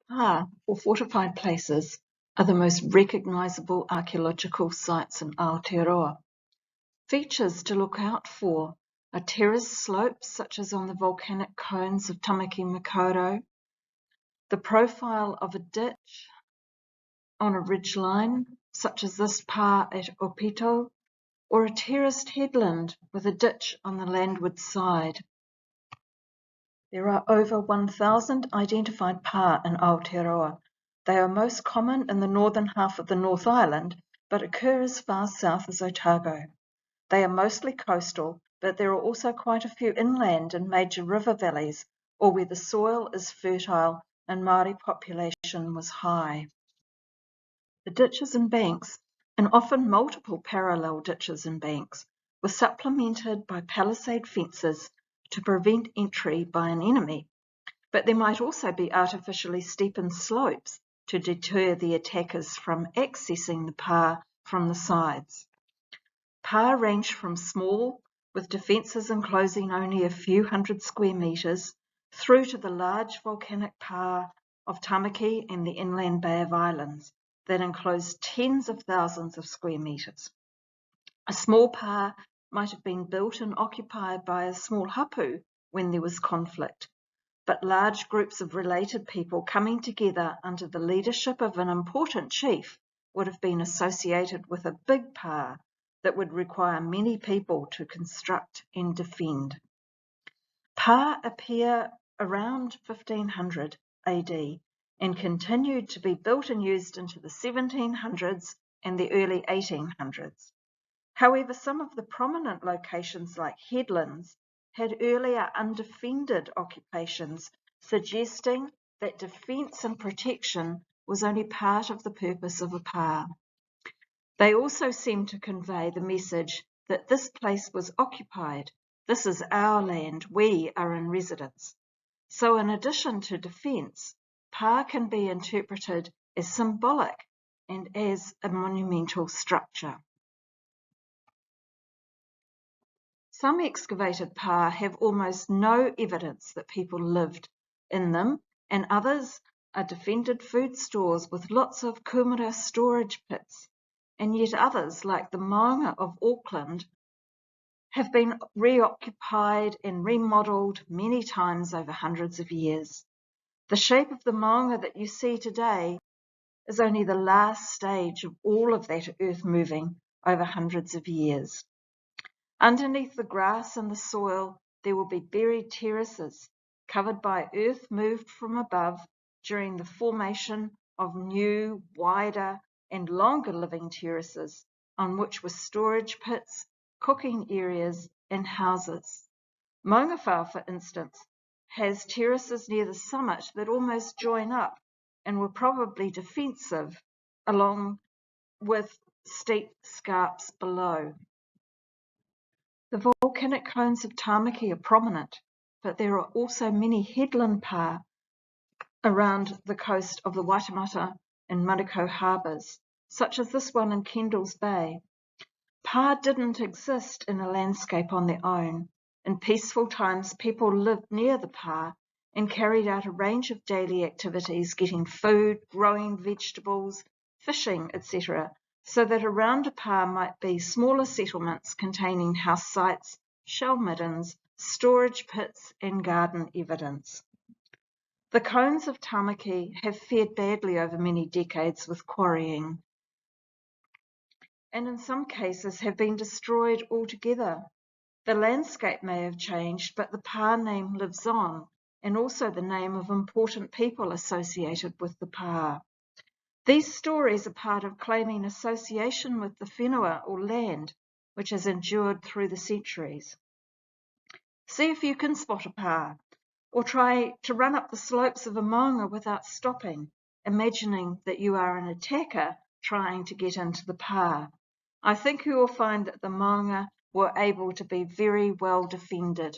Pa, or fortified places, are the most recognisable archaeological sites in Aotearoa. Features to look out for are terraced slopes such as on the volcanic cones of Tamaki Makaurau, the profile of a ditch on a ridgeline such as this pa at Opito, or a terraced headland with a ditch on the landward side. There are over 1,000 identified pa in Aotearoa. They are most common in the northern half of the North Island, but occur as far south as Otago. They are mostly coastal, but there are also quite a few inland and major river valleys, or where the soil is fertile and Māori population was high. The ditches and banks, and often multiple parallel ditches and banks, were supplemented by palisade fences to prevent entry by an enemy, but there might also be artificially steepened slopes to deter the attackers from accessing the pa from the sides. Pa ranged from small, with defences enclosing only a few hundred square metres, through to the large volcanic pa of Tamaki and the inland Bay of Islands that enclosed tens of thousands of square metres. A small pa might have been built and occupied by a small hapu when there was conflict, but large groups of related people coming together under the leadership of an important chief would have been associated with a big pa that would require many people to construct and defend. Pa appear around 1500 AD and continued to be built and used into the 1700s and the early 1800s. However, some of the prominent locations like headlands had earlier undefended occupations, suggesting that defence and protection was only part of the purpose of a pa. They also seem to convey the message that this place was occupied. This is our land, we are in residence. So in addition to defence, pa can be interpreted as symbolic and as a monumental structure. Some excavated pa have almost no evidence that people lived in them, and others are defended food stores with lots of kumara storage pits. And yet others, like the maunga of Auckland, have been reoccupied and remodelled many times over hundreds of years. The shape of the maunga that you see today is only the last stage of all of that earth moving over hundreds of years. Underneath the grass and the soil, there will be buried terraces covered by earth moved from above during the formation of new, wider, and longer living terraces on which were storage pits, cooking areas, and houses. Maungawhau, for instance, has terraces near the summit that almost join up and were probably defensive, along with steep scarps below. The volcanic cones of Tamaki are prominent, but there are also many headland pa around the coast of the Waitemata and Manukau harbours, such as this one in Kendall's Bay. Pa didn't exist in a landscape on their own. In peaceful times, people lived near the pa and carried out a range of daily activities, getting food, growing vegetables, fishing, etc., so that around a pa might be smaller settlements containing house sites, shell middens, storage pits, and garden evidence. The cones of Tamaki have fared badly over many decades with quarrying, and in some cases have been destroyed altogether. The landscape may have changed, but the pa name lives on, and also the name of important people associated with the pa. These stories are part of claiming association with the whenua or land, which has endured through the centuries. See if you can spot a pa, or try to run up the slopes of a maunga without stopping, imagining that you are an attacker trying to get into the pa. I think you will find that the maunga were able to be very well defended.